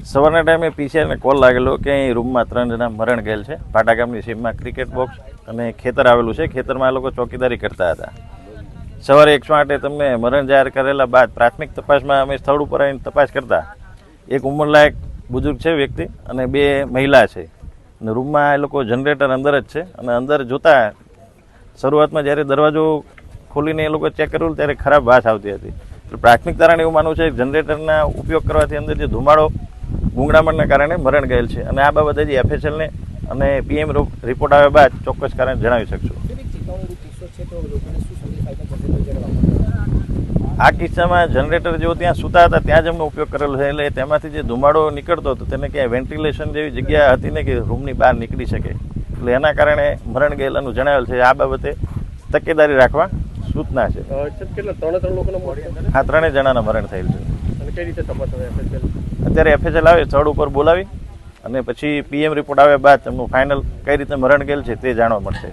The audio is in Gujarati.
સવારના ટાઈમે પીસીઆરને કોલ લાગેલો કે અહીં રૂમમાં 3 જણા મરણ ગયેલ છે. પાટા ગામની સીમમાં ક્રિકેટ બોક્સ અને ખેતર આવેલું છે. ખેતરમાં આ લોકો ચોકીદારી કરતા હતા. સવારે 108 તમને મરણ જાહેર કરેલા બાદ પ્રાથમિક તપાસમાં અમે સ્થળ ઉપર આવીને તપાસ કરતા એક ઉંમરલાયક બુઝુર્ગ છે વ્યક્તિ અને 2 મહિલા છે. અને રૂમમાં એ લોકો જનરેટર અંદર જ છે અને અંદર જોતા શરૂઆતમાં જ્યારે દરવાજો ખોલીને એ લોકો ચેક કર્યું ત્યારે ખરાબ વાસ આવતી હતી. પ્રાથમિક તારણ એવું માનવું છે કે જનરેટરના ઉપયોગ કરવાથી અંદર જે ધુમાડો ગુંગળામણના કારણે મરણ ગયેલ છે. અને આ બાબતે જે FSLને અને PM રિપોર્ટ આવ્યા બાદ ચોક્કસ કારણ જણાવી શકશું. આ કિસ્સામાં જનરેટર જેઓ ત્યાં સૂતા હતા ત્યાં જ એમનો ઉપયોગ કરેલો છે. એટલે તેમાંથી જે ધુમાડો નીકળતો હતો તેને ક્યાંય વેન્ટિલેશન જેવી જગ્યા હતી ને કે રૂમની બહાર નીકળી શકે. એટલે એના કારણે મરણ ગયેલાનું જણાવેલ છે. આ બાબતે તકેદારી રાખવા સૂચના છે. હા, 3 જણાના મરણ થયેલ છે. અત્યારે FSL આવે સ્થળ ઉપર બોલાવી અને પછી PM રિપોર્ટ આવ્યા બાદ એમનું ફાઇનલ કઈ રીતે મરણ ગયેલ છે તે જાણવા મળશે.